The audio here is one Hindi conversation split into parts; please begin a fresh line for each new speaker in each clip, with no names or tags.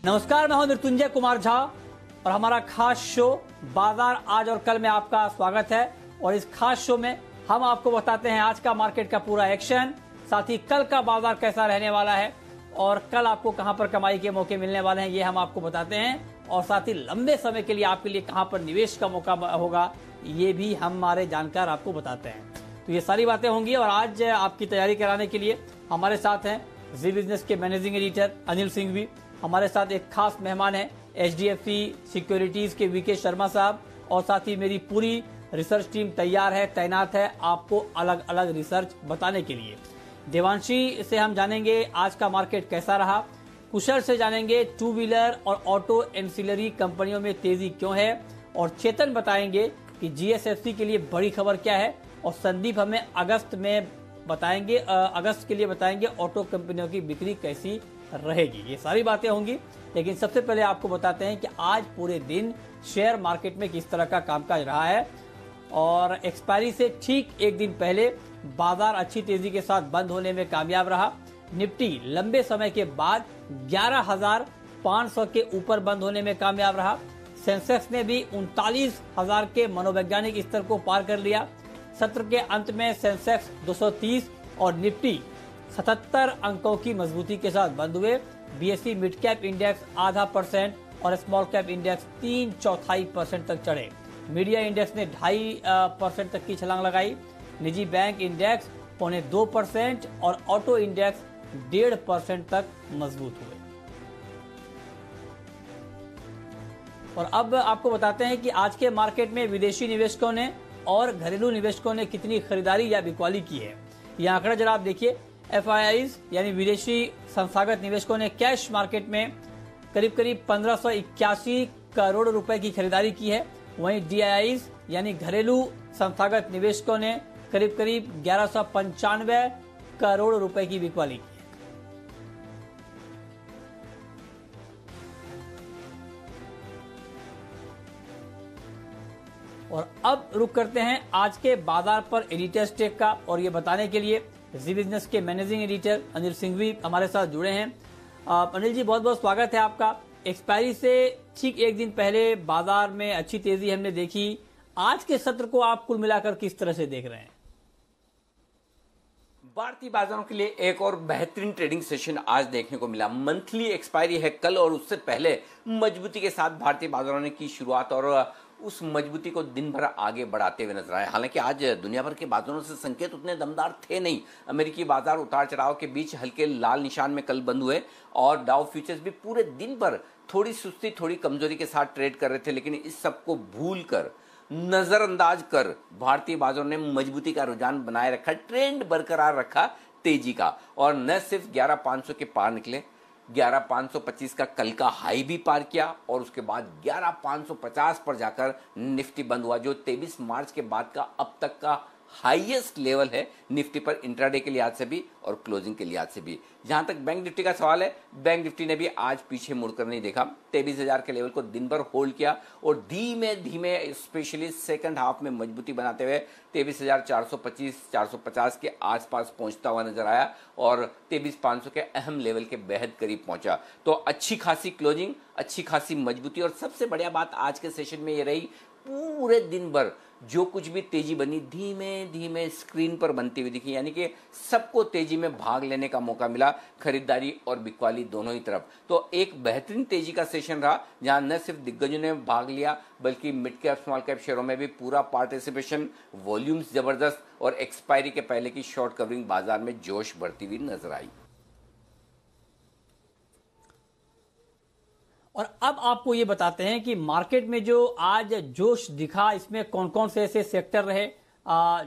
नमस्कार, मैं हूं मृत्युंजय कुमार झा और हमारा खास शो बाजार आज और कल में आपका स्वागत है। और इस खास शो में हम आपको बताते हैं आज का मार्केट का पूरा एक्शन, साथ ही कल का बाजार कैसा रहने वाला है और कल आपको कहां पर कमाई के मौके मिलने वाले हैं ये हम आपको बताते हैं। और साथ ही लंबे समय के लिए आपके लिए कहां पर निवेश का मौका होगा ये भी हमारे जानकार आपको बताते हैं। तो ये सारी बातें होंगी और आज आपकी तैयारी कराने के लिए हमारे साथ हैं जी बिजनेस के मैनेजिंग एडिटर अनिल सिंह भी, हमारे साथ एक खास मेहमान है HDFC सिक्योरिटीज के VK शर्मा साहब, और साथ ही मेरी पूरी रिसर्च टीम तैयार है, तैनात है आपको अलग अलग रिसर्च बताने के लिए। देवांशी से हम जानेंगे आज का मार्केट कैसा रहा, कुशल से जानेंगे टू व्हीलर और ऑटो एंसिलरी कंपनियों में तेजी क्यों है, और चेतन बताएंगे कि GSFC के लिए बड़ी खबर क्या है, और संदीप हमें अगस्त के लिए बताएंगे ऑटो कंपनियों की बिक्री कैसी रहेगी। ये सारी बातें होंगी, लेकिन सबसे पहले आपको बताते हैं कि आज पूरे दिन शेयर मार्केट में किस तरह का कामकाज रहा है। और एक्सपायरी से ठीक एक दिन पहले बाजार अच्छी तेजी के साथ बंद होने में कामयाब रहा। निफ्टी लंबे समय के बाद 11,500 के ऊपर बंद होने में कामयाब रहा। सेंसेक्स ने भी 39,000 के मनोवैज्ञानिक स्तर को पार कर लिया। सत्र के अंत में सेंसेक्स 230 और निफ्टी 77 अंकों की मजबूती के साथ बंद हुए। BSE मिड कैप इंडेक्स 0.5% और स्मॉल कैप इंडेक्स 3/4% तक चढ़े। मीडिया इंडेक्स ने 2.5% तक की छलांग लगाई। निजी बैंक इंडेक्स 0.25% और ऑटो इंडेक्स 1.5% तक मजबूत हुए। और अब आपको बताते हैं कि आज के मार्केट में विदेशी निवेशकों ने और घरेलू निवेशकों ने कितनी खरीदारी या बिकवाली की है। यह आंकड़ा जरा आप देखिए। FIIs यानी विदेशी संस्थागत निवेशकों ने कैश मार्केट में करीब 1581 करोड़ रुपए की खरीदारी की है। वहीं DIIs यानी घरेलू संस्थागत निवेशकों ने करीब 1195 करोड़ रुपए की बिकवाली की है। और अब रुक करते हैं आज के बाजार पर एडिटर्स टेक का, और ये बताने के लिए जी बिजनेस के मैनेजिंग एडिटर अनिल सिंह भी हमारे साथ जुड़े हैं। अनिल जी, बहुत बहुत स्वागत है आपका। एक्सपायरी से ठीक एक दिन पहले बाजार में अच्छी तेजी हमने देखी। आज के सत्र को आप कुल मिलाकर किस तरह से देख रहे हैं?
भारतीय बाजारों के लिए एक और बेहतरीन ट्रेडिंग सेशन आज देखने को मिला। मंथली एक्सपायरी है कल, और उससे पहले मजबूती के साथ भारतीय बाजारों ने की शुरुआत और उस मजबूती को दिन भर आगे बढ़ाते हुए नजर आए। हालांकि आज दुनिया भर के बाजारों से संकेत उतने दमदार थे नहीं। अमेरिकी बाजार उतार चढ़ाव के बीच हल्के लाल निशान में कल बंद हुए, और डाउ फ्यूचर्स भी पूरे दिन भर थोड़ी सुस्ती, थोड़ी कमजोरी के साथ ट्रेड कर रहे थे। लेकिन इस सबको भूल कर, नजरअंदाज कर भारतीय बाजारों ने मजबूती का रुझान बनाए रखा, ट्रेंड बरकरार रखा तेजी का, और न सिर्फ 11,500 के पार निकले, 11,525 का कल का हाई भी पार किया, और उसके बाद 11,550 पर जाकर निफ्टी बंद हुआ, जो 23 मार्च के बाद का अब तक का हाईएस्ट लेवल है निफ्टी पर, इंट्राडे के लिहाज से भी और क्लोजिंग के लिहाज से भी। जहां तक बैंक निफ्टी का सवाल है, बैंक निफ्टी ने भी आज पीछे मुड़कर नहीं देखा। 23,000 के लेवल को दिन भर होल्ड किया और धीमे धीमे स्पेशली सेकंड हाफ में मजबूती बनाते हुए 23,425-450 के आसपास पहुंचता हुआ नजर आया, और 23,500 के अहम लेवल के बेहद करीब पहुंचा। तो अच्छी खासी क्लोजिंग, अच्छी खासी मजबूती, और सबसे बढ़िया बात आज के सेशन में ये रही, पूरे दिन भर जो कुछ भी तेजी बनी धीमे धीमे स्क्रीन पर बनती हुई दिखी, यानी कि सबको तेजी में भाग लेने का मौका मिला, खरीदारी और बिकवाली दोनों ही तरफ। तो एक बेहतरीन तेजी का सेशन रहा, जहां न सिर्फ दिग्गजों ने भाग लिया बल्कि मिड कैप स्मॉल कैप शेयरों में भी पूरा पार्टिसिपेशन, वॉल्यूम्स जबरदस्त, और एक्सपायरी के पहले की शॉर्ट कवरिंग बाजार में जोश बढ़ती हुई नजर आई।
और अब आपको ये बताते हैं कि मार्केट में जो आज जोश दिखा, इसमें कौन कौन से ऐसे सेक्टर रहे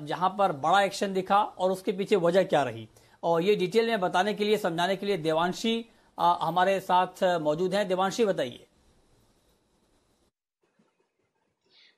जहां पर बड़ा एक्शन दिखा, और उसके पीछे वजह क्या रही। और ये डिटेल में बताने के लिए, समझाने के लिए देवांशी हमारे साथ मौजूद हैं। देवांशी, बताइए।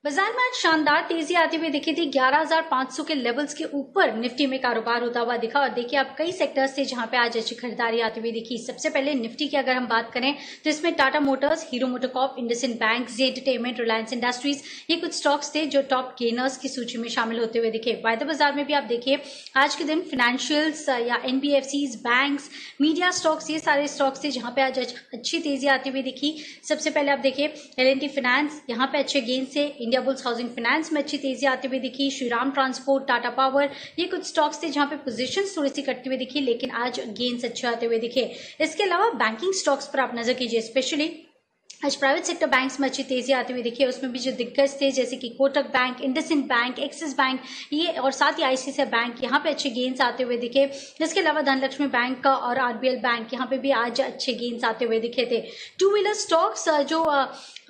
बाजार में आज शानदार तेजी आती हुई दिखी थी। 11,500 के लेवल्स के ऊपर निफ्टी में कारोबार होता हुआ दिखा और देखिए आप कई सेक्टर्स थे जहां पे आज अच्छी खरीदारी आती हुई दिखी। सबसे पहले निफ्टी की अगर हम बात करें तो इसमें Tata Motors, Hero MotoCorp, IndusInd Bank, Zee Entertainment, Reliance Industries, ये कुछ स्टॉक्स थे जो टॉप गेनर्स की सूची में शामिल होते हुए दिखे। वायदा बाजार में भी आप देखिए आज के दिन फाइनेंशियल्स या एनबीएफसीज, बैंक्स, मीडिया स्टॉक्स, ये सारे स्टॉक्स थे जहां पे आज अच्छी तेजी आती हुई दिखी। सबसे पहले आप देखिए एल&टी फाइनेंस, यहाँ पे अच्छे गेन से। इंडिया बुल्स हाउसिंग फाइनेंस में अच्छी तेजी आती हुई दिखी। श्रीराम ट्रांसपोर्ट, टाटा पावर, ये कुछ स्टॉक्स थे जहां पे पोजीशंस थोड़ी सी कटती हुई दिखी, लेकिन आज गेन्स अच्छे आते हुए दिखे। इसके अलावा बैंकिंग स्टॉक्स पर आप नजर कीजिए, स्पेशली आज प्राइवेट सेक्टर बैंक्स में अच्छी तेजी आती हुई दिखी है। उसमें भी जो दिग्गज थे जैसे कि Kotak bank, IndusInd bank, axis bank, ये और साथ ही आईसीआईसीआई बैंक, यहाँ पे अच्छे गेन्स आते हुए दिखे। इसके अलावा धनलक्ष्मी बैंक का और आरबीएल बैंक, यहाँ पे भी आज अच्छे गेन्स आते हुए दिखे थे। टू व्हीलर स्टॉक्स जो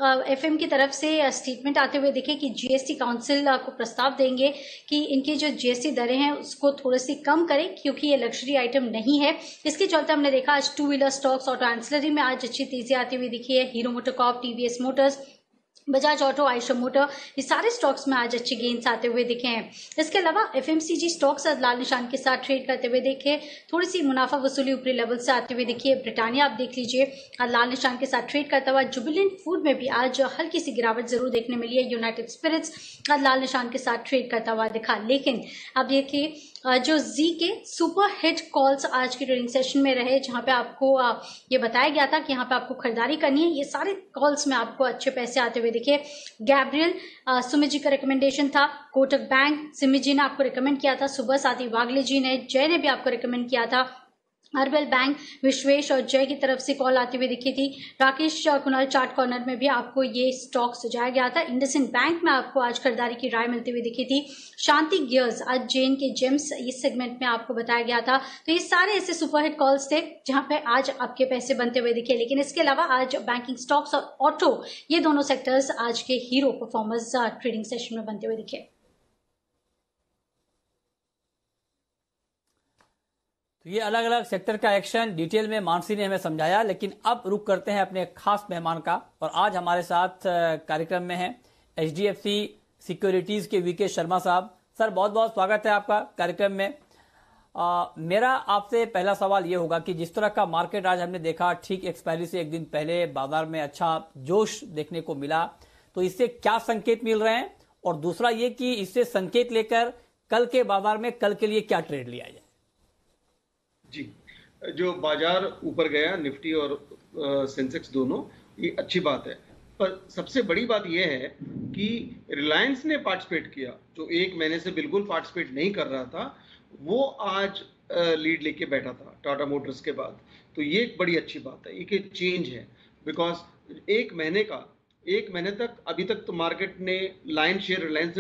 एफएम की तरफ से स्टेटमेंट आते हुए दिखे कि जीएसटी काउंसिल को प्रस्ताव देंगे कि इनकी जो जीएसटी दरें हैं उसको थोड़ी सी कम करें, क्योंकि ये लग्जरी आइटम नहीं है। इसके चलते हमने देखा आज two wheeler stocks, auto ancillary में आज अच्छी तेजी आती हुई दिखी है। Hero MotoCorp, TVS Motors, Bajaj auto, Eicher motor, ये सारे स्टॉक्स में आज अच्छे गेन्स आते हुए दिखे हैं। इसके अलावा एफएमसीजी स्टॉक्स आज लाल निशान के साथ ट्रेड करते हुए देखे। थोड़ी सी मुनाफा वसूली ऊपरी लेवल से आती हुई दिखी है। ब्रिटानिया आप देख लीजिए आज लाल निशान के साथ ट्रेड करता हुआ। जुबिलेंट फूड में भी आज हल्की सी गिरावट जरूर देखने मिली है। यूनाइटेड स्पिरिट्स आज लाल निशान के साथ ट्रेड करता हुआ दिखा। लेकिन अब देखिए जो जी के सुपर हिट कॉल्स आज की ट्रेडिंग सेशन में रहे, जहां पे आपको ये बताया गया था कि यहाँ पे आपको खरीदारी करनी है, ये सारे कॉल्स में आपको अच्छे पैसे आते हुए दिखे। गैब्रियल सुमित जी का रिकमेंडेशन था। कोटक बैंक, सिमी जी ने आपको रिकमेंड किया था सुबह, साथ ही वागले जी ने, जय ने भी आपको रिकमेंड किया था। आरबीएल बैंक, विश्वेश और जय की तरफ से कॉल आती हुई दिखी थी। राकेश कुणाल चार्ट कॉर्नर में भी आपको ये स्टॉक सुझाया गया था। इंडसइंड बैंक में आपको आज खरीदारी की राय मिलती हुई दिखी थी। शांति गियर्स, आज जेन के जेम्स इस सेगमेंट में आपको बताया गया था। तो ये सारे ऐसे सुपरहिट कॉल्स थे जहां पे आज आपके पैसे बनते हुए दिखे। लेकिन इसके अलावा आज बैंकिंग स्टॉक्स और ऑटो, ये दोनों सेक्टर्स आज के हीरो परफॉर्मर्स ट्रेडिंग सेशन में बनते हुए दिखे।
तो ये अलग अलग सेक्टर का एक्शन डिटेल में मानसी ने हमें समझाया। लेकिन अब रुक करते हैं अपने खास मेहमान का, और आज हमारे साथ कार्यक्रम में हैं एचडीएफसी सिक्योरिटीज के वीके शर्मा साहब। सर बहुत बहुत स्वागत है आपका कार्यक्रम में। मेरा आपसे पहला सवाल ये होगा कि जिस तरह का मार्केट आज हमने देखा, ठीक एक्सपायरी से एक दिन पहले बाजार में अच्छा जोश देखने को मिला, तो इससे क्या संकेत मिल रहे हैं, और दूसरा ये कि इससे संकेत लेकर कल के बाजार में कल के लिए क्या ट्रेड लिया जाए?
जी, जो बाजार ऊपर गया, निफ्टी और सेंसेक्स दोनों, ये अच्छी बात है। पर सबसे बड़ी बात यह है कि रिलायंस ने पार्टिसिपेट किया, जो एक महीने से बिल्कुल पार्टिसिपेट नहीं कर रहा था, वो आज लीड लेके बैठा था टाटा मोटर्स के बाद। तो ये एक बड़ी अच्छी बात है, एक चेंज है। बिकॉज एक महीने तक अभी तक तो मार्केट ने लाइन शेयर रिलायंस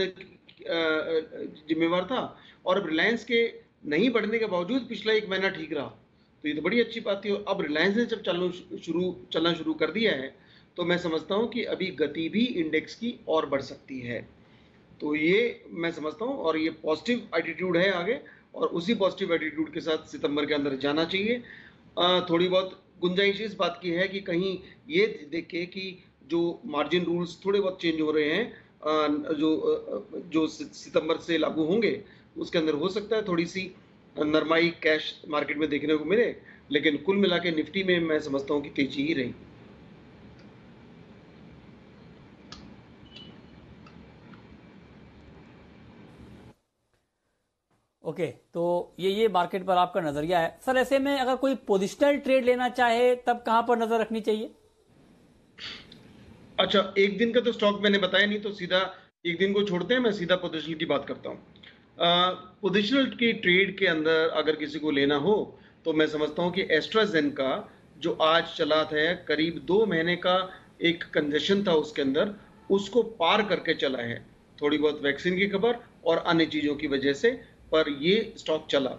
जिम्मेवार था, और अब रिलायंस के नहीं बढ़ने के बावजूद पिछला एक महीना ठीक रहा, तो ये तो बड़ी अच्छी बात है। अब रिलायंस ने जब चलना शुरू कर दिया है, तो मैं समझता हूं कि अभी गति भी इंडेक्स की और बढ़ सकती है। तो ये मैं समझता हूं, और ये पॉजिटिव एटीट्यूड है आगे, और उसी पॉजिटिव एटीट्यूड के साथ सितंबर के अंदर जाना चाहिए। थोड़ी बहुत गुंजाइश इस बात की है कि कहीं ये देखे कि जो मार्जिन रूल्स थोड़े बहुत चेंज हो रहे हैं, जो सितंबर से लागू होंगे, उसके अंदर हो सकता है थोड़ी सी नरमाई कैश मार्केट में देखने को मिले। लेकिन कुल मिला के निफ्टी में मैं समझता हूं कि तेजी ही रही।
ओके, तो ये मार्केट पर आपका नजरिया है। सर ऐसे में अगर कोई पोजिशनल ट्रेड लेना चाहे तब कहां पर नजर रखनी चाहिए?
अच्छा, एक दिन का तो स्टॉक मैंने बताया नहीं, तो सीधा एक दिन को छोड़ते हैं, मैं सीधा पोजिशनल की बात करता हूं। पोजिशनल की ट्रेड के अंदर अगर किसी को लेना हो, तो मैं समझता हूं कि एस्ट्राजेनेका जो आज चला था, करीब 2 महीने का एक कंजेशन था उसके अंदर, उसको पार करके चला है। थोड़ी बहुत वैक्सीन की खबर और अन्य चीजों की वजह से, पर ये स्टॉक चला।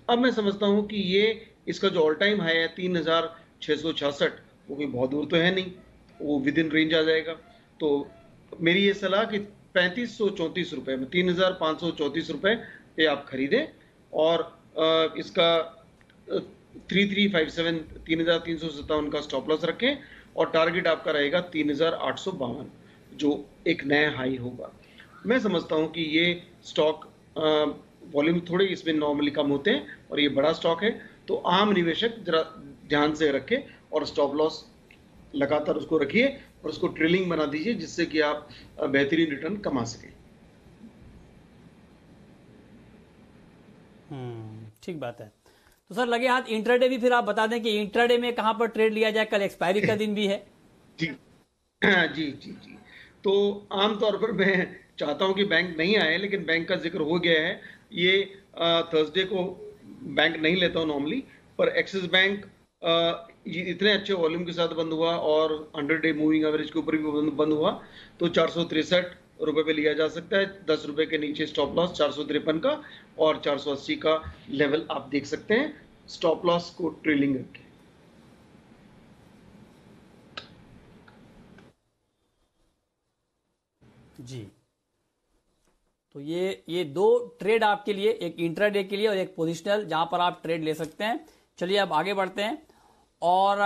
अब मैं समझता हूं कि ये इसका जो ऑल टाइम हाई है 3666, वो कोई बहुत दूर तो है नहीं, वो विद इन रेंज आ जाएगा। तो मेरी ये सलाह कि 3534 रुपए में, 3534 रुपए पे आप खरीदें, और इसका 3357 का स्टॉप लॉस रखें, और टारगेट आपका रहेगा 3852। जो एक नया हाई होगा। मैं समझता हूं कि ये स्टॉक वॉल्यूम थोड़े इसमें नॉर्मली कम होते हैं और ये बड़ा स्टॉक है, तो आम निवेशक जरा ध्यान से रखें और स्टॉप लॉस लगातार उसको रखिए और उसको ट्रेलिंग बना दीजिए, जिससे कि आप बेहतरीन रिटर्न कमा सकें।
ठीक बात है। तो सर लगे हाथ इंट्राडे भी फिर आप बता दें कि इंट्राडे में कहां पर ट्रेड लिया जाए, कल एक्सपायरी का दिन भी है।
जी जी जी जी। तो आमतौर पर मैं चाहता हूं कि बैंक नहीं आए, लेकिन बैंक का जिक्र हो गया है। ये थर्सडे को बैंक नहीं लेता हूं नॉर्मली, पर एक्सिस बैंक ये इतने अच्छे वॉल्यूम के साथ बंद हुआ और 100 डे मूविंग एवरेज के ऊपर भी बंद हुआ, तो 463 रुपए पे लिया जा सकता है। 10 रुपए के नीचे स्टॉप लॉस 453 का और 480 का लेवल आप देख सकते हैं। स्टॉप लॉस को ट्रेलिंग रखें।
जी, तो ये दो ट्रेड आपके लिए, एक इंट्राडे के लिए और एक पोजिशनल, जहां पर आप ट्रेड ले सकते हैं। चलिए अब आगे बढ़ते हैं। और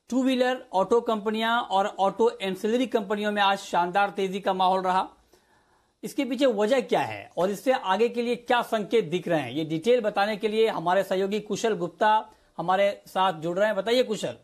टू व्हीलर, ऑटो कंपनियां और ऑटो एंसिलरी कंपनियों में आज शानदार तेजी का माहौल रहा। इसके पीछे वजह क्या है और इससे आगे के लिए क्या संकेत दिख रहे हैं, ये डिटेल बताने के लिए हमारे सहयोगी कुशल गुप्ता हमारे साथ जुड़ रहे हैं। बताइए कुशल।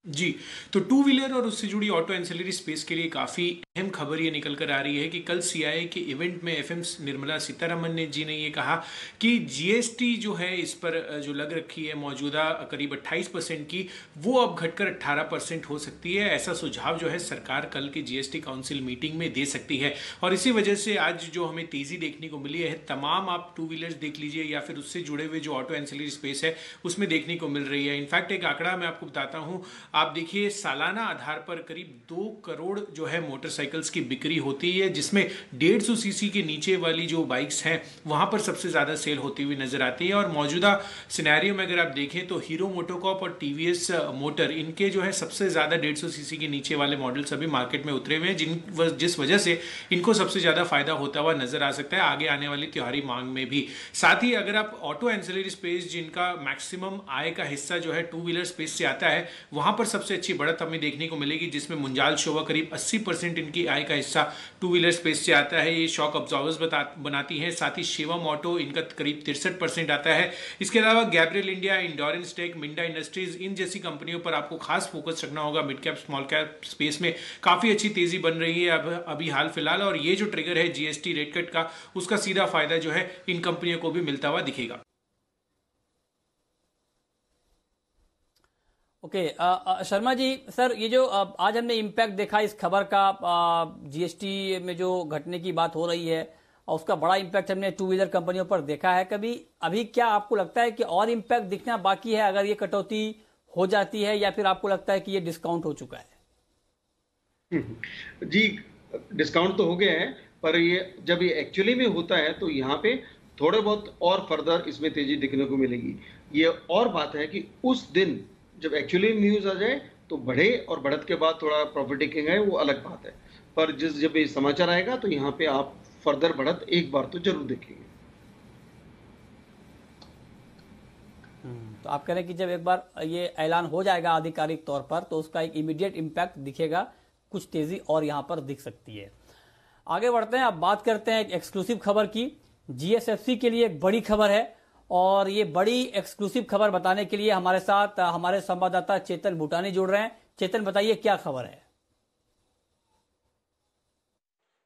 जी, तो टू व्हीलर और उससे जुड़ी ऑटो एंसिलरी स्पेस के लिए काफ़ी अहम खबर ये निकल कर आ रही है कि कल सीआईआई के इवेंट में एफएम निर्मला सीतारमन जी ने ये कहा कि जीएसटी जो है इस पर जो लग रखी है मौजूदा करीब 28% की, वो अब घटकर 18% हो सकती है। ऐसा सुझाव जो है सरकार कल की जीएसटी काउंसिल मीटिंग में दे सकती है और इसी वजह से आज जो हमें तेजी देखने को मिली है, तमाम आप टू व्हीलर्स देख लीजिए या फिर उससे जुड़े हुए जो ऑटो एंसिलरी स्पेस है उसमें देखने को मिल रही है। इनफैक्ट एक आंकड़ा मैं आपको बताता हूँ, आप देखिए सालाना आधार पर करीब 2 करोड़ जो है मोटरसाइकिल्स की बिक्री होती है, जिसमें 150 सीसी के नीचे वाली जो बाइक्स हैं वहां पर सबसे ज्यादा सेल होती हुई नजर आती है। और मौजूदा सिनेरियो में अगर आप देखें तो हीरो मोटोकॉर्प और टीवीएस मोटर, इनके जो है सबसे ज्यादा 150 सीसी के नीचे वाले मॉडल्स अभी मार्केट में उतरे हुए हैं, जिस वजह से इनको सबसे ज्यादा फायदा होता हुआ नजर आ सकता है आगे आने वाली त्योहारी मांग में भी। साथ ही अगर आप ऑटो एंसिलरी स्पेस, जिनका मैक्सिमम आय का हिस्सा जो है टू व्हीलर स्पेस से आता है, वहां पर सबसे अच्छी बढ़त हमें देखने को मिलेगी, जिसमें मुंजाल शोवा करीब 80% इनकी आय का हिस्सा टू व्हीलर स्पेस से आता है। ये शॉक ऑब्जॉर्वर्स बनाती है। साथ ही शिवम ऑटो, इनका करीब 63% आता है। इसके अलावा Gabriel India, Endurance Tech, Minda Industries, इन जैसी कंपनियों पर आपको खास फोकस रखना होगा। Mid cap small cap space में काफी अच्छी तेजी बन रही है अभी हाल फिलहाल, और ये जो ट्रिगर है जीएसटी रेट कट का, उसका सीधा फायदा जो है इन कंपनियों को भी मिलता हुआ दिखेगा।
ओके, शर्मा जी, सर ये जो आज हमने इम्पैक्ट देखा इस खबर का, जीएसटी में जो घटने की बात हो रही है और उसका बड़ा इम्पैक्ट हमने टू व्हीलर कंपनियों पर देखा है। कभी अभी क्या आपको लगता है कि और इम्पैक्ट दिखना बाकी है अगर ये कटौती हो जाती है, या फिर आपको लगता है कि ये डिस्काउंट हो चुका है?
जी, डिस्काउंट तो हो गया है, पर ये जब ये एक्चुअली में होता है तो यहाँ पे थोड़े बहुत और फर्दर इसमें तेजी दिखने को मिलेगी। ये और बात है कि उस दिन जब एक्चुअली न्यूज आ जाए तो बढ़े, और बढ़त के बाद थोड़ा प्रॉफिट टेकिंग है वो अलग बात है, पर जब ये समाचार आएगा तो यहाँ पे आप फर्दर बढ़त एक बार तो जरूर देखेंगे।
तो आप कह रहे हैं कि जब एक बार ये ऐलान हो जाएगा आधिकारिक तौर पर तो उसका एक इमीडिएट इम्पैक्ट दिखेगा, कुछ तेजी और यहाँ पर दिख सकती है। आगे बढ़ते हैं, अब बात करते हैं एक एक्सक्लूसिव खबर की। जीएसएफसी के लिए एक बड़ी खबर है और ये बड़ी एक्सक्लूसिव खबर बताने के लिए हमारे साथ हमारे संवाददाता चेतन भूटानी जुड़ रहे हैं। चेतन, बताइए क्या खबर है?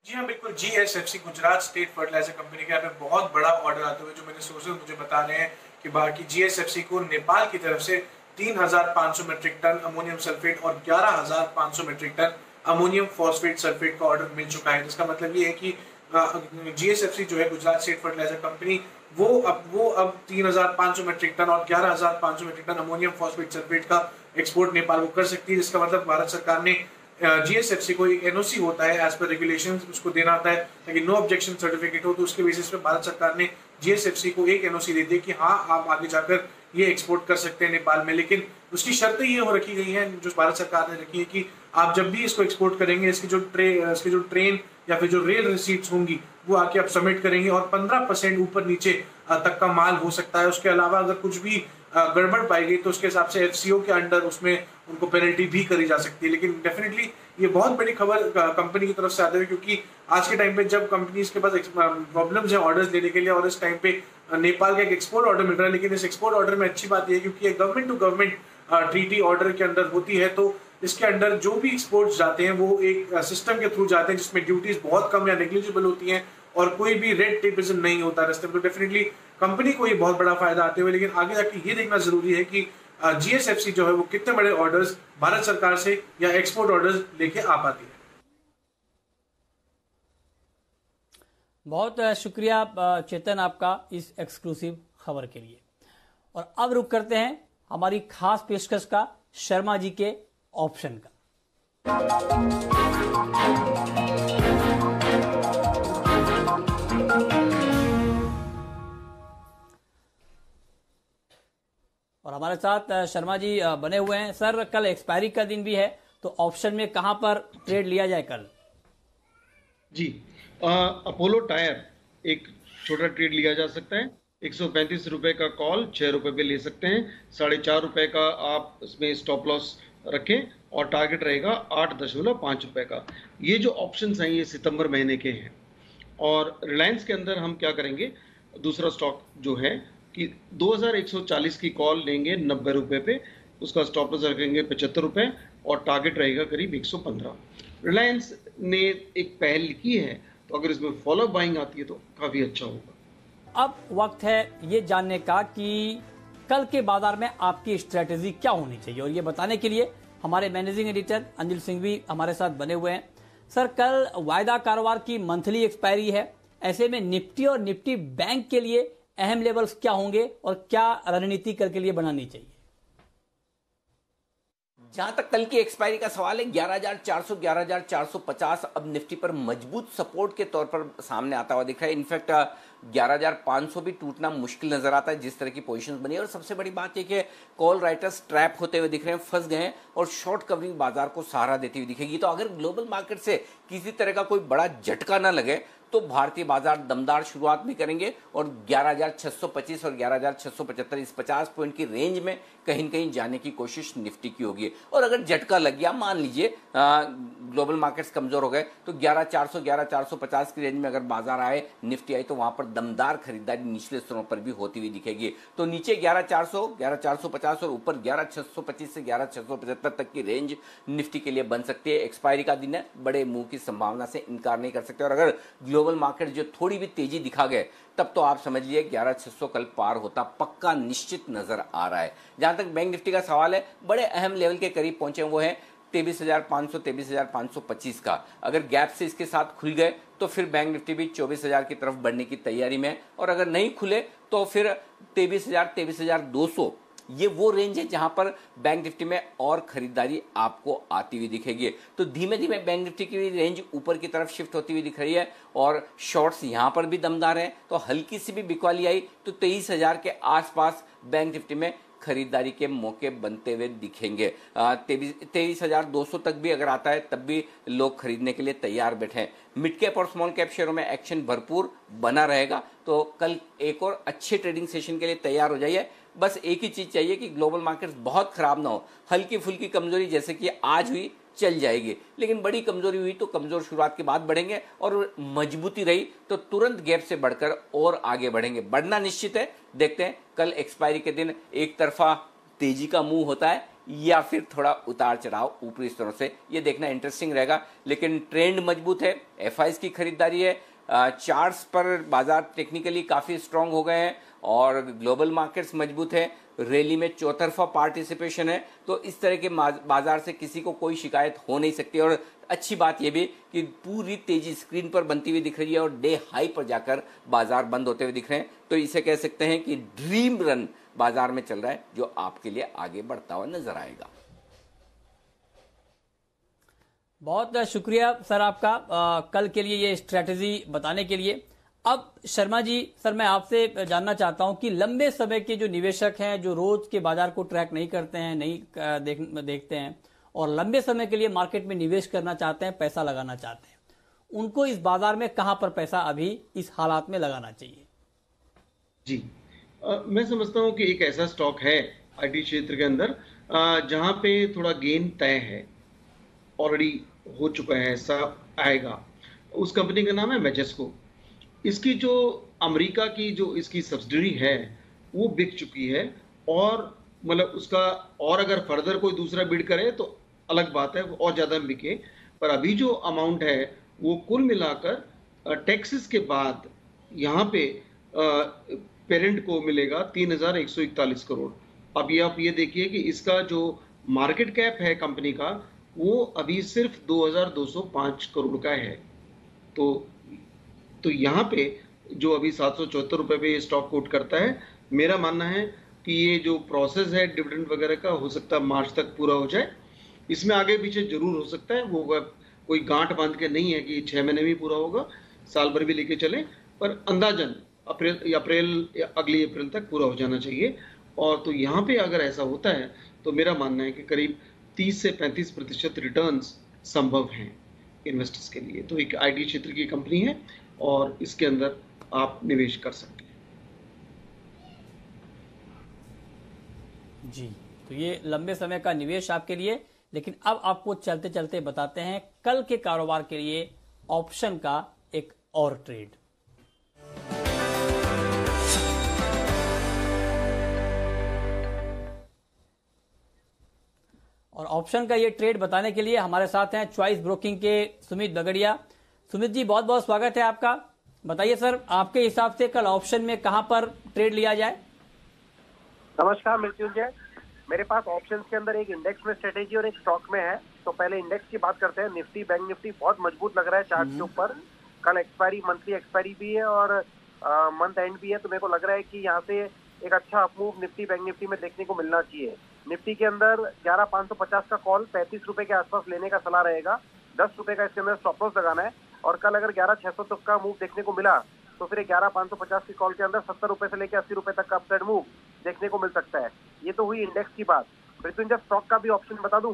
जी हाँ, बिल्कुल। GSFC Gujarat state fertilizer company के यहाँ पे बहुत बड़ा ऑर्डर आते हुए जो मैंने सोर्सेज मुझे बता रहे हैं कि बाकी जीएसएफसी को नेपाल की तरफ से 3,500 मीट्रिक टन अमोनियम सल्फेट और 11,500 metric tonne ammonium phosphate sulphate का ऑर्डर मिल चुका है। जिसका मतलब ये है कि जीएसएफसी जो है गुजरात स्टेट फर्टिलाइजर कंपनी वो अब 3,500 मीट्रिक टन और 11,500 metric tonne ammonium phosphate sulphate का एक्सपोर्ट नेपाल को कर सकती है। जिसका मतलब भारत सरकार ने जीएसएफसी को एक एनओसी होता है एज पर रेगुलेशंस, उसको देना होता है ताकि नो ऑब्जेक्शन सर्टिफिकेट हो। तो उसके बेसिस पे भारत सरकार ने जीएसएफसी को एक एनओसी दे दी कि हाँ आप आगे जाकर ये एक्सपोर्ट कर सकते हैं नेपाल में। लेकिन उसकी शर्तें ये हो रखी गई हैं जो भारत सरकार ने रखी है कि आप जब भी इसको एक्सपोर्ट करेंगे इसकी जो ट्रेन या फिर जो रेल रिसीट्स होंगी वो आके आप सबमिट करेंगे और 15% ऊपर नीचे तक का माल हो सकता है। उसके अलावा अगर कुछ भी गड़बड़ पाई गई तो उसके हिसाब से एफसीओ के अंडर उसमें उनको पेनल्टी भी करी जा सकती है। लेकिन डेफिनेटली ये बहुत बड़ी खबर कंपनी की तरफ से आती है, क्योंकि आज के टाइम पे जब कंपनीज के पास प्रॉब्लम्स हैं ऑर्डर्स लेने के लिए, और इस टाइम पे नेपाल का एक एक्सपोर्ट ऑर्डर मिल रहा है, लेकिन इस एक्सपोर्ट ऑर्डर में अच्छी बात यह है क्योंकि government to government treaty order के अंदर होती है, तो इसके अंडर जो भी एक्सपोर्ट्स जाते हैं वो एक सिस्टम के थ्रू जाते हैं जिसमें ड्यूटीज बहुत कम या नेग्लिजिबल होती हैं और कोई भी रेड टेपिज्म नहीं होता रास्ते में। तो डेफिनेटली कंपनी को ये बहुत बड़ा फायदा आते हुए, लेकिन आगे जाके ये देखना जरूरी है कि जीएसएफसी जो है वो कितने बड़े ऑर्डर्स भारत सरकार से या एक्सपोर्ट ऑर्डर्स लेके आ पाती है।
बहुत शुक्रिया चेतन आपका इस एक्सक्लूसिव खबर के लिए। और अब रुक करते हैं हमारी खास पेशकश का, शर्मा जी के ऑप्शन का। और हमारे साथ शर्मा जी बने हुए हैं। सर, कल एक्सपायरी का दिन भी है, तो ऑप्शन में कहां पर ट्रेड लिया जाए कल?
जी, अपोलो टायर एक छोटा ट्रेड लिया जा सकता है। 135 रुपए का कॉल 6 रुपए पे ले सकते हैं। 4.5 रुपए का आप इसमें स्टॉप लॉस रखें और टारगेट रहेगा 8.5 रुपए का। ये जो ऑप्शंस हैं ये सितंबर महीने के हैं। और रिलायंस के अंदर हम क्या करेंगे, दूसरा स्टॉक जो है कि 2140 की कॉल लेंगे 90 रुपए पे, उसका स्टॉप लॉस रखेंगे 75 रुपए और टारगेट रहेगा करीब 115। रिलायंस ने एक पहल की है, तो अगर इसमें फॉलो बाइंग आती है तो काफी अच्छा होगा।
अब वक्त है ये जानने का कि कल के बाजार में आपकी स्ट्रेटेजी क्या होनी चाहिए, और ये बताने के लिए हमारे मैनेजिंग एडिटर अंजिल सिंह भी हमारे साथ बने हुए हैं। सर, कल वायदा कारोबार की मंथली एक्सपायरी है, ऐसे में निफ्टी और निफ्टी बैंक के लिए अहम लेवल्स क्या होंगे और क्या रणनीति कल के लिए बनानी चाहिए?
जहां तक कल की एक्सपायरी का सवाल है, 11,400 11,450 अब निफ्टी पर मजबूत सपोर्ट के तौर पर सामने आता हुआ दिख रहा है। इनफैक्ट 11,500 भी टूटना मुश्किल नजर आता है जिस तरह की पोजीशंस बनी है। और सबसे बड़ी बात यह कि कॉल राइटर्स ट्रैप होते हुए दिख रहे हैं, फंस गए हैं और शॉर्ट कवरिंग बाजार को सहारा देती हुई दिखेगी। तो अगर ग्लोबल मार्केट से किसी तरह का कोई बड़ा झटका ना लगे तो भारतीय बाजार दमदार शुरुआत भी करेंगे और 11,625 और 11,675 इस 50 पॉइंट की रेंज में कहीं न कहीं जाने की कोशिश निफ्टी की होगी। और अगर झटका लग गया, मान लीजिए ग्लोबल मार्केट्स कमजोर हो गए, तो 11,400 11,450 की रेंज में अगर बाजार आए, निफ्टी आई, तो वहां पर दमदार खरीदारी निचले स्तरों पर भी होती हुई दिखेगी। तो नीचे 11,400 11,450 और ऊपर 11,625 से 11,675 तक की रेंज निफ्टी के लिए बन सकती है। एक्सपायरी का दिन है, बड़े मुंह की संभावना से इनकार नहीं कर सकते। और अगर ग्लोबल मार्केट जो थोड़ी भी तेजी दिखा गए, तब तो आप समझ लिए 11,600 कल पार होता पक्का निश्चित नजर आ रहा है। जहां तक बैंक निफ्टी का सवाल है, बड़े अहम लेवल के करीब पहुंचे, वो है 23,500 23,525 का। अगर गैप से इसके साथ खुल गए तो फिर बैंक निफ्टी भी 24,000 की तरफ बढ़ने की तैयारी में, और अगर नहीं खुले तो फिर 23,000 23,200 ये वो रेंज है जहां पर बैंक निफ्टी में और खरीदारी आपको आती हुई दिखेगी। तो धीमे धीमे बैंक निफ्टी की रेंज ऊपर की तरफ शिफ्ट होती हुई दिख रही है और शॉर्ट्स यहां पर भी दमदार हैं। तो हल्की सी भी बिकवाली आई तो 23,000 के आसपास बैंक निफ्टी में खरीदारी के मौके बनते हुए दिखेंगे। 23,200 तक भी अगर आता है तब भी लोग खरीदने के लिए तैयार बैठे हैं। मिड कैप और स्मॉल कैप शेयरों में एक्शन भरपूर बना रहेगा। तो कल एक और अच्छे ट्रेडिंग सेशन के लिए तैयार हो जाइए। बस एक ही चीज चाहिए कि ग्लोबल मार्केट्स बहुत खराब ना हो, हल्की फुल्की कमजोरी जैसे कि आज हुई चल जाएगी, लेकिन बड़ी कमजोरी हुई तो कमजोर शुरुआत के बाद बढ़ेंगे और मजबूती रही तो तुरंत गैप से बढ़कर और आगे बढ़ेंगे। बढ़ना निश्चित है। देखते हैं कल एक्सपायरी के दिन एक तरफा तेजी का मुंह होता है या फिर थोड़ा उतार चढ़ाव ऊपरी स्तरों से, ये देखना इंटरेस्टिंग रहेगा। लेकिन ट्रेंड मजबूत है, एफआईज की खरीदारी है, चार्ट्स पर बाजार टेक्निकली काफी स्ट्रांग हो गए हैं और ग्लोबल मार्केट्स मजबूत है, रैली में चौतरफा पार्टिसिपेशन है। तो इस तरह के बाजार से किसी को कोई शिकायत हो नहीं सकती। और अच्छी बात यह भी कि पूरी तेजी स्क्रीन पर बनती हुई दिख रही है और डे हाई पर जाकर बाजार बंद होते हुए दिख रहे हैं। तो इसे कह सकते हैं कि ड्रीम रन बाजार में चल रहा है जो आपके लिए आगे बढ़ता हुआ नजर आएगा।
बहुत शुक्रिया सर आपका कल के लिए ये स्ट्रेटेजी बताने के लिए। अब शर्मा जी, सर मैं आपसे जानना चाहता हूं कि लंबे समय के जो निवेशक हैं, जो रोज के बाजार को ट्रैक नहीं करते हैं, नहीं देखते हैं और लंबे समय के लिए मार्केट में निवेश करना चाहते हैं, पैसा लगाना चाहते हैं, उनको इस बाजार में कहां पर पैसा अभी इस हालात में लगाना चाहिए?
जी, मैं समझता हूं कि एक ऐसा स्टॉक है आईटी क्षेत्र के अंदर जहां पे थोड़ा गेन तय है, ऑलरेडी हो चुका है, ऐसा आएगा। उस कंपनी का नाम है मैजेस्को। इसकी जो अमेरिका की जो इसकी सब्सिडरी है वो बिक चुकी है, और मतलब उसका और अगर फर्दर कोई दूसरा बिड करे तो अलग बात है, और ज़्यादा बिके। पर अभी जो अमाउंट है वो कुल मिलाकर टैक्सेस के बाद यहाँ पे पेरेंट को मिलेगा 3,141 करोड़। अब ये आप ये देखिए कि इसका जो मार्केट कैप है कंपनी का वो अभी सिर्फ 2,205 करोड़ का है। तो यहाँ पे जो अभी 774 रुपए पे ये स्टॉक कोट करता है, मेरा मानना है कि ये जो प्रोसेस है डिविडेंड वगैरह का, हो सकता है मार्च तक पूरा हो जाए। इसमें आगे पीछे जरूर हो सकता है, वो कोई गांठ बांध के नहीं है कि 6 महीने में पूरा होगा, साल भर भी लेके चले, पर अंदाजन अप्रैल या अगली अप्रैल तक पूरा हो जाना चाहिए। और तो यहाँ पे अगर ऐसा होता है तो मेरा मानना है कि करीब 30 से 35% रिटर्न्स संभव हैं इन्वेस्टर्स के लिए। तो एक आईटी क्षेत्र की कंपनी है और इसके अंदर आप निवेश कर सकते हैं।
जी, तो ये लंबे समय का निवेश आपके लिए। लेकिन अब आपको चलते चलते बताते हैं कल के कारोबार के लिए ऑप्शन का एक और ट्रेड। और ऑप्शन का ये ट्रेड बताने के लिए हमारे साथ हैं चॉइस ब्रोकिंग के सुमित बगड़िया। सुमित जी, बहुत बहुत स्वागत है आपका। बताइए सर, आपके हिसाब से कल ऑप्शन में कहां पर ट्रेड लिया जाए?
नमस्कार मृत्युंजय, मेरे पास ऑप्शंस के अंदर एक इंडेक्स में स्ट्रेटेजी और एक स्टॉक में है। तो पहले इंडेक्स की बात करते हैं। निफ्टी, बैंक निफ्टी बहुत मजबूत लग रहा है चार्ट के ऊपर। कल एक्सपायरी, मंथली एक्सपायरी भी है और मंथ एंड भी है, तो मेरे को लग रहा है कि यहाँ से एक अच्छा अपमूव निफ्टी बैंक निफ्टी में देखने को मिलना चाहिए। निफ्टी के अंदर 11,550 का कॉल 35 रुपए के आसपास लेने का सलाह रहेगा। 10 रुपए का इसके अंदर स्टॉप लॉस लगाना है। और कल अगर 11,600 तक का मूव देखने को मिला तो फिर 11,550 की कॉल के अंदर 70 रुपए से लेकर 80 रुपए तक का अपसाइड मूव देखने को मिल सकता है। ये तो हुई इंडेक्स की बात। मृत्युंजय, स्टॉक का भी ऑप्शन बता दूं?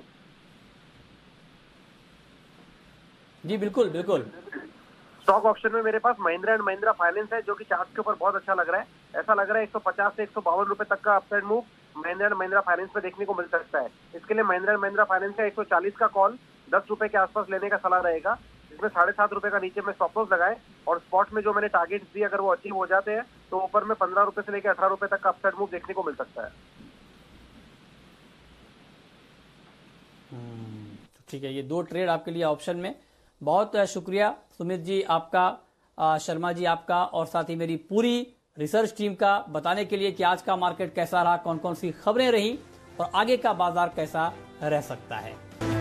जी बिल्कुल बिल्कुल।
स्टॉक ऑप्शन में मेरे पास महिंद्रा एंड महिंद्रा फाइनेंस है, जो कि चार्ट के ऊपर बहुत अच्छा लग रहा है। ऐसा लग रहा है 150 से 152 रुपए तक का upside move Mahindra and Mahindra finance में देखने को मिल सकता है। इसके लिए महिंद्रा एंड महिंद्रा फाइनेंस का 140 का कॉल 10 रुपए के आसपास लेने का सलाह रहेगा, जिसमें 7.5 रुपए का नीचे में स्टॉप लॉस लगाए। और स्पॉट में जो मैंने टारगेट्स दिए अगर वो अचीव हो जाते हैं तो ऊपर में 15 रुपए से लेकर 18 रुपए तक का अपसाइड मूव देखने को मिल सकता है।
ठीक है, ये दो ट्रेड आपके लिए ऑप्शन में। बहुत शुक्रिया सुमित जी आपका, शर्मा जी आपका, और साथ ही मेरी पूरी रिसर्च टीम का बताने के लिए कि आज का मार्केट कैसा रहा, कौन कौन सी खबरें रही और आगे का बाजार कैसा रह सकता है।